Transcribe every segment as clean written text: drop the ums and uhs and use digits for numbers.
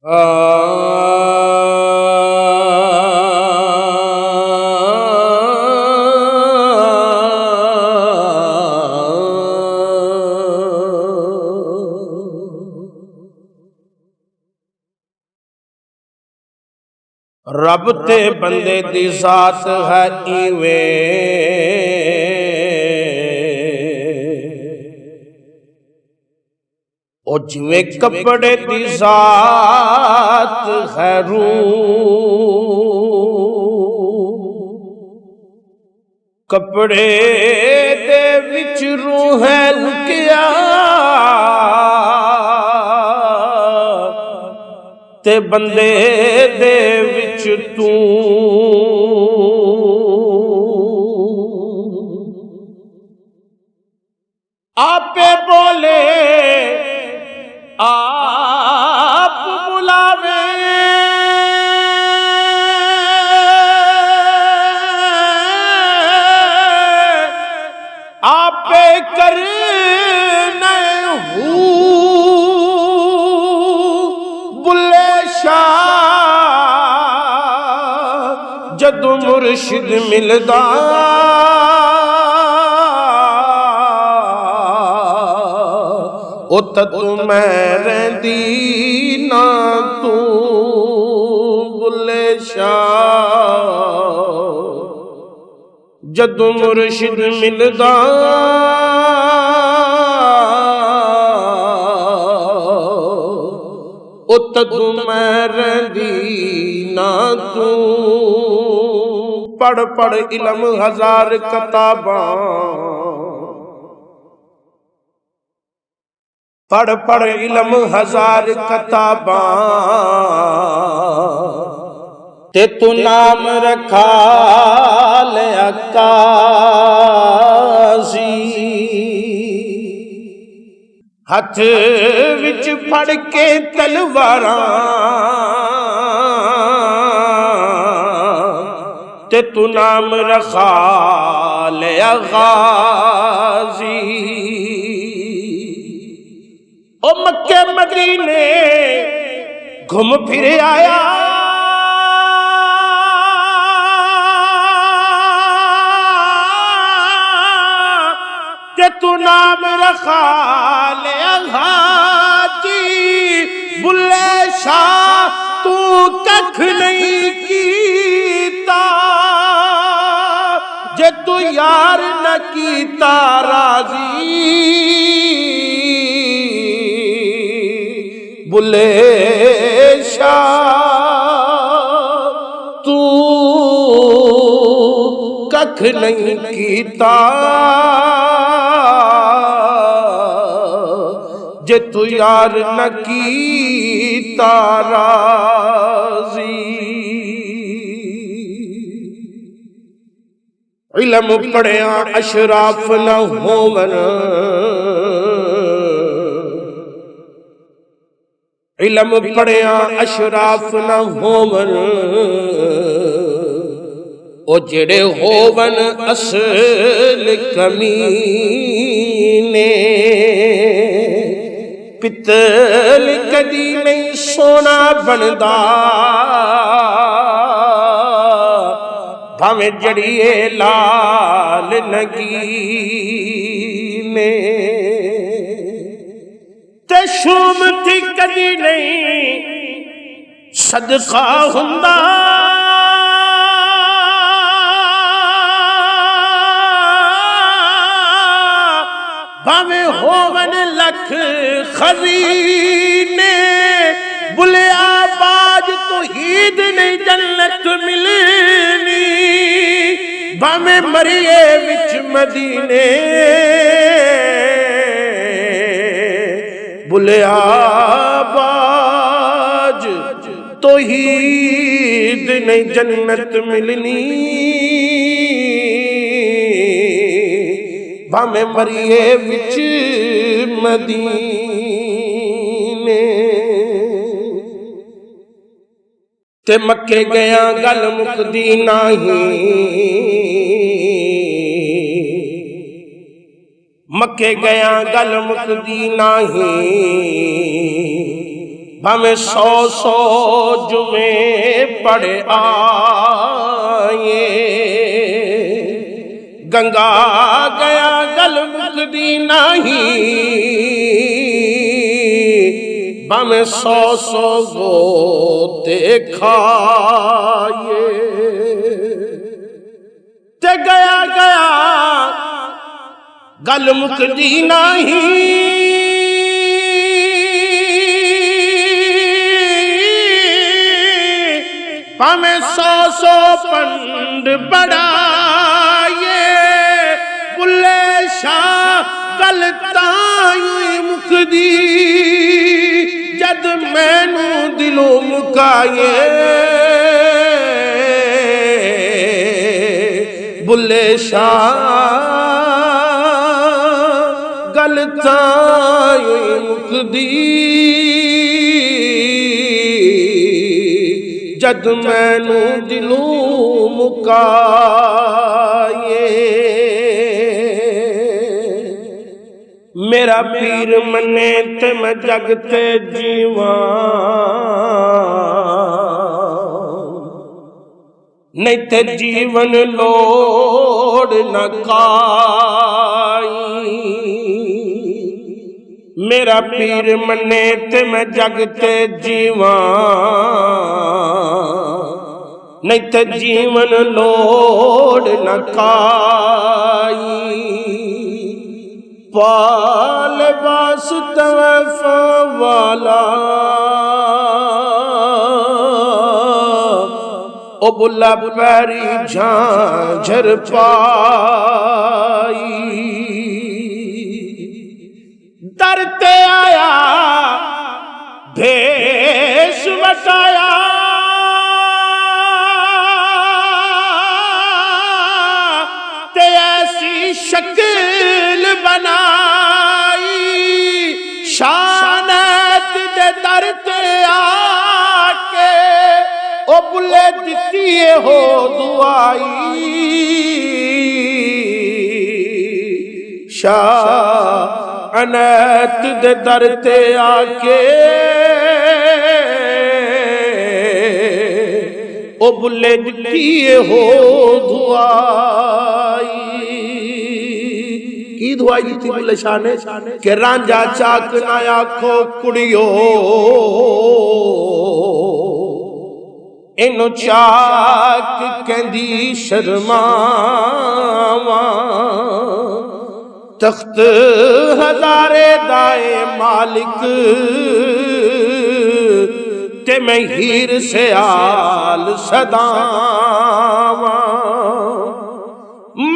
रब ते बंदे दी जात है इवें, ओ जिवें कपड़े दी जात है रूह, कपड़े दे विच रूह है लुकिया, ते बंदे दे विच तू। आपे बोले आप बुलावे, आपे करने हूँ बुले शाह जदों मुर्शिद मिलदा, ओ तू मैं रहिंदी ना तू बुले शाह जदों मुर्शिद मिलदा, ओ तू मैं रहिंदी ना तू। पढ़ पढ़ इल्म हजार किताबां, पढ़ पढ़ इल्म हजार किताबां, ते तू नाम रखा ले काज़ी। हथ विच फड़ के तलवारां, ते तू नाम रखा ले गाज़ी। ओ मक्के मदीने घूम फिर आया, ते तू नाम रखा ले हाजी। बुल्ले शाह तू कख नहीं कीता, जे तू यार न कीता राजी। बुले शाह तू कख नहीं कीता, जे तू यार न कीता राजी। इल्म पढ़िया अशराफ न होवन, इल्म पढ़िया अशराफ न होवन, ओ जेड़े होवन असल कमीने। पित्तल कदी नहीं सोना बनदा, भावें जड़िए लाल नगीने। ते शूमती कदी नहीं सदका हुंदा, भावें होवन लख खजीने। बुलिया बाज तो हीद नहीं जन्नत मिलनी, भावें मरिए विच मदीने। बुलिया बाज तो हीद नहीं जन्नत मिलनी, भावें मरिए विच मदीने। ते मक्के गया गल मुकदी नहीं, मक्के गया गल मुकदी नहीं, भाਵੇਂ 100 जुमे पढ़े आए, गंगा गया गल मुकदी नहीं, भाਵੇਂ 100 गोते खाए। ते गया गया गल मुकदी नहीं, भाਵੇਂ 100 पंड पढ़ाए। बुल्ले शाह गल तां मुकदी जद मैनू दिलों मुकाए। बुल्ले शाह गल तां मुकदी जद मैनू दिलों मुकाए। मेरा पीर मने ते मैं जगते जीवा, नहीं ते जीवन लोड़ न काई। मेरा पीर मने ते मैं जगते जीवा, नहीं ते जीवन लोड़ न काई। पाल बास तवफा वाला ओ बुला पैरी झांझर पाई। दर ते आया भेष वटाया, ते ऐसी शक्ल बनाई। शानत दे दर ते आके ओ बुले दिती हो दुआई। शानत दे दर ते आके ओ बुले दिती हो दुआई। की दुआई दी थी बुल्ले शाह ने कि रांझा चाक ना आखो कुड़ियो, इनो चाक कहंदी शर्मावा। तख्त हजारे दाए मालिक ते मैं हीर से आल सदावा।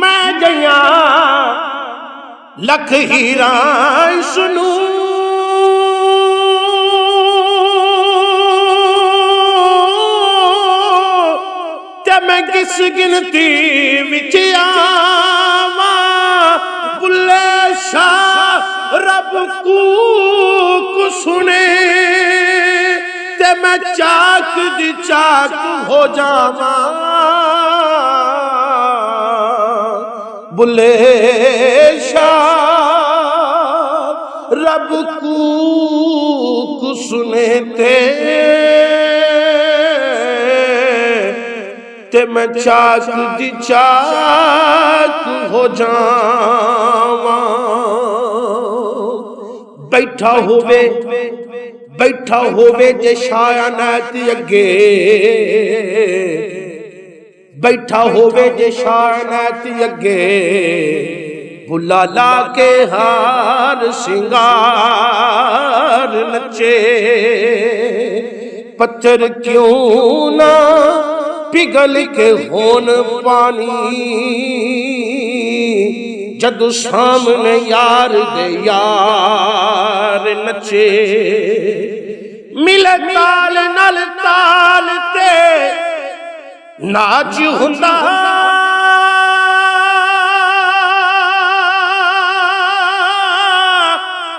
मैं गया लख हीरा सुनू, ते मैं किस गिनती विच आवा। बुल्ले शाह रब कूक सुने ते मैं चाक दी चाक हो जावा। बुल्ले शाह रब कूक सुने ते मैं चाक दी चाक हो जावा। बैठा होवे जे शायनात अगे, बैठा होवे जे शायनात अगे। बुला ला के हार सिंगार नचे, पत्थर क्यों ना पिघल के होन पानी। जदू सामने यार दे यार नचे, मिले ताल नल ताल ते नाच हुंदा।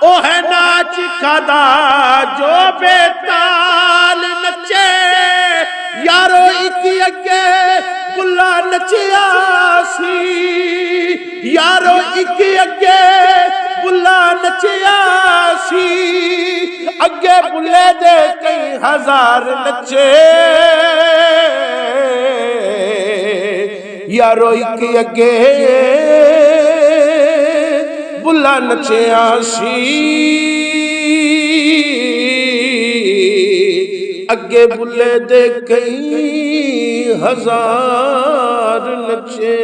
ओ है नाच कदा जो बेताल नचे। यारो एक अगे बुला नचिया सी, यारो एक अगे बुला नचिया सी। अगे बुले दे कई हजार नचे यारो एक अगे बुला नचिया सी अगे बुले दे कई हजार नचे।